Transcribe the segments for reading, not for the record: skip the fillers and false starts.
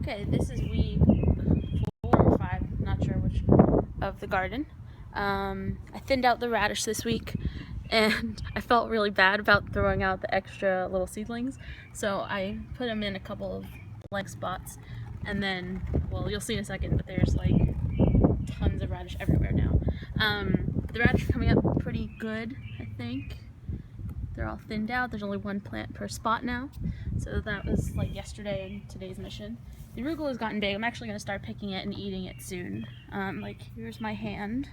Okay, this is week 4 or 5, not sure which, of the garden. I thinned out the radish this week, and I felt really bad about throwing out the extra little seedlings, so I put them in a couple of blank spots, and then, well, you'll see in a second, but there's like tons of radish everywhere now. The radish are coming up pretty good, I think. They're all thinned out. There's only one plant per spot now, so that was like yesterday and today's mission. The arugula has gotten big. I'm actually going to start picking it and eating it soon. Like, here's my hand,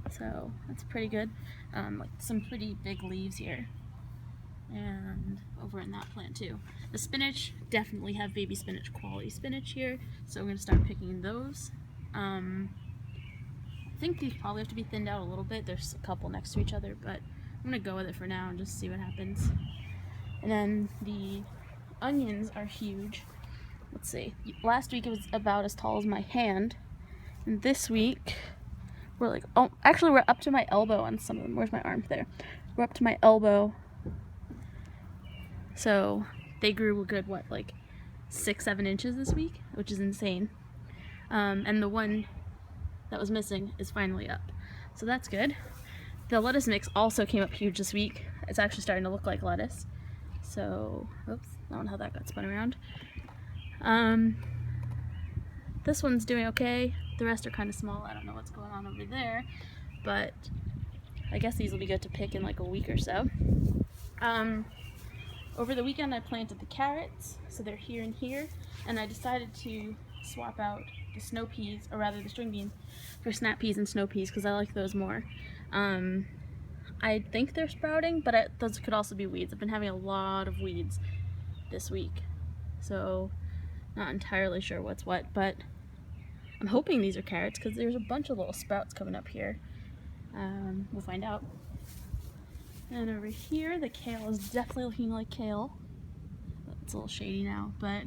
so that's pretty good. Like some pretty big leaves here, and over in that plant too. The spinach definitely have baby spinach quality spinach here, so I'm going to start picking those. I think these probably have to be thinned out a little bit. There's a couple next to each other, but I'm going to go with it for now and just see what happens. And then the onions are huge. Let's see. Last week it was about as tall as my hand. And this week we're like, oh, actually we're up to my elbow on some of them. Where's my arm? There. We're up to my elbow. So they grew a good, what, like 6-7 inches this week, which is insane. And the one that was missing is finally up. So that's good. The lettuce mix also came up huge this week. It's actually starting to look like lettuce. So, oops, I don't know how that got spun around. This one's doing okay. The rest are kind of small. I don't know what's going on over there, but I guess these will be good to pick in like a week or so. Over the weekend I planted the carrots, so they're here and here, and I decided to swap out the snow peas, or rather the string beans, for snap peas and snow peas because I like those more. I think they're sprouting, but those could also be weeds. I've been having a lot of weeds this week, so not entirely sure what's what, but I'm hoping these are carrots because there's a bunch of little sprouts coming up here. We'll find out. And over here, the kale is definitely looking like kale. It's a little shady now, but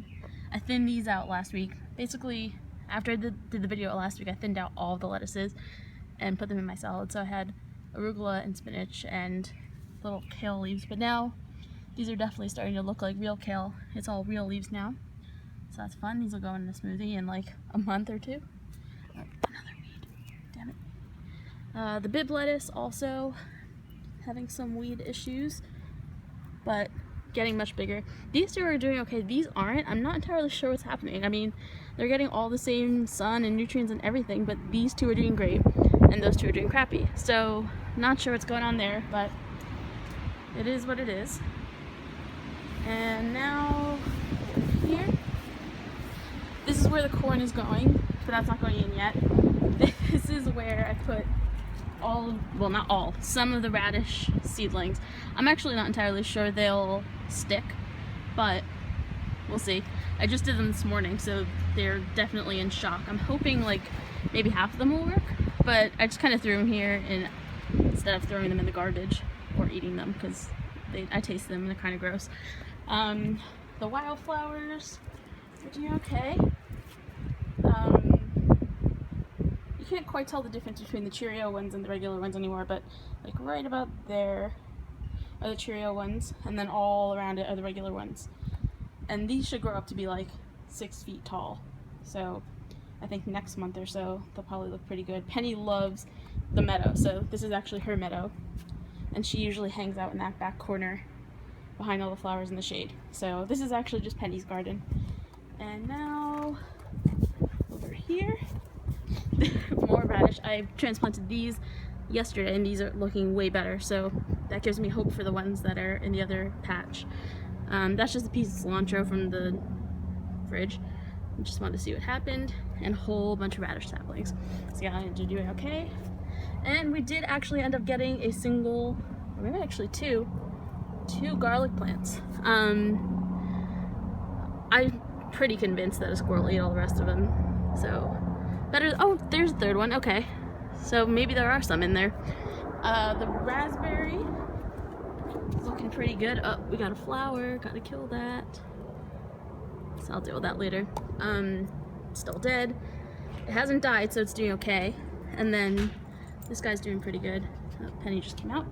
I thinned these out last week. Basically, after I did the video last week, I thinned out all of the lettuces and put them in my salad. So I had arugula and spinach and little kale leaves, but now these are definitely starting to look like real kale. It's all real leaves now, so that's fun. These will go in a smoothie in like a month or two. Oh, another weed, damn it. The Bibb lettuce also having some weed issues, but getting much bigger. These two are doing okay. These aren't. I'm not entirely sure what's happening. I mean, they're getting all the same sun and nutrients and everything, but these two are doing great and those two are doing crappy. So not sure what's going on there, but it is what it is. And now here, this is where the corn is going, but that's not going in yet. This is where I put some of the radish seedlings. I'm actually not entirely sure they'll stick, but we'll see. I just did them this morning, so they're definitely in shock. I'm hoping like maybe half of them will work, but I just kind of threw them here instead of throwing them in the garbage or eating them because I taste them and they're kind of gross. The wildflowers are doing okay. You can't quite tell the difference between the Cheerio ones and the regular ones anymore, but like right about there are the Cheerio ones, and then all around it are the regular ones. And these should grow up to be like 6 feet tall. So I think next month or so they'll probably look pretty good. Penny loves the meadow, so this is actually her meadow, and she usually hangs out in that back corner behind all the flowers in the shade. So this is actually just Penny's garden. And now over here, more radish. I transplanted these yesterday and these are looking way better, so that gives me hope for the ones that are in the other patch. That's just a piece of cilantro from the fridge. I just wanted to see what happened, and a whole bunch of radish saplings. So yeah, I'm doing okay. And we did actually end up getting a single, or maybe actually two garlic plants. I'm pretty convinced that a squirrel ate all the rest of them, so better. Oh, there's a third one. Okay, so maybe there are some in there. The raspberry is looking pretty good. Oh, we got a flower. Gotta kill that. So I'll deal with that later. It's still dead. It hasn't died, so it's doing okay. And then this guy's doing pretty good. Oh, Penny just came out.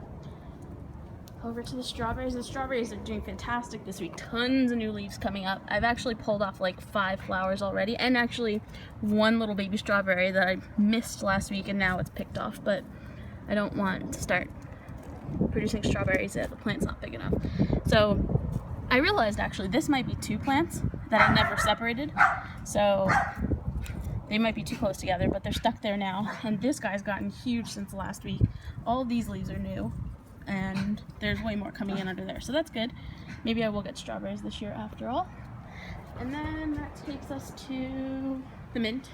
over to the strawberries. The strawberries are doing fantastic this week. Tons of new leaves coming up. I've actually pulled off like 5 flowers already, and actually one little baby strawberry that I missed last week, and now it's picked off, but I don't want to start producing strawberries yet. The plant's not big enough. So I realized actually this might be 2 plants that I never separated. So they might be too close together, but they're stuck there now. And this guy's gotten huge since last week. All of these leaves are new, and there's way more coming in under there. So that's good. Maybe I will get strawberries this year after all. And then that takes us to the mint.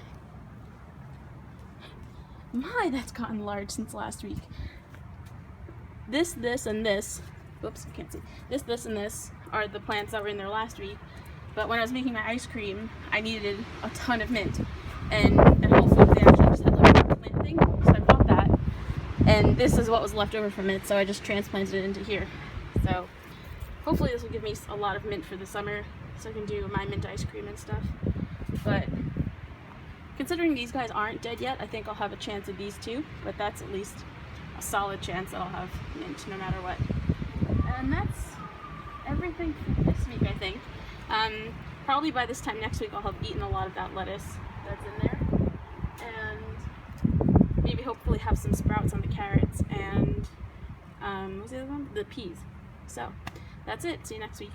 My, that's gotten large since last week. This, and this, whoops, I can't see. This, and this are the plants that were in there last week. But when I was making my ice cream, I needed a ton of mint. And at Whole Foods, they actually just had like a plant thing, so I bought that. And this is what was left over from it, so I just transplanted it into here. So hopefully this will give me a lot of mint for the summer, so I can do my mint ice cream and stuff. But considering these guys aren't dead yet, I think I'll have a chance of these 2, but that's at least a solid chance that I'll have mint no matter what. And that's everything for this week, I think. Probably by this time next week I'll have eaten a lot of that lettuce that's in there, and maybe hopefully have some sprouts on the carrots, and what's the other one? The peas. So that's it. See you next week.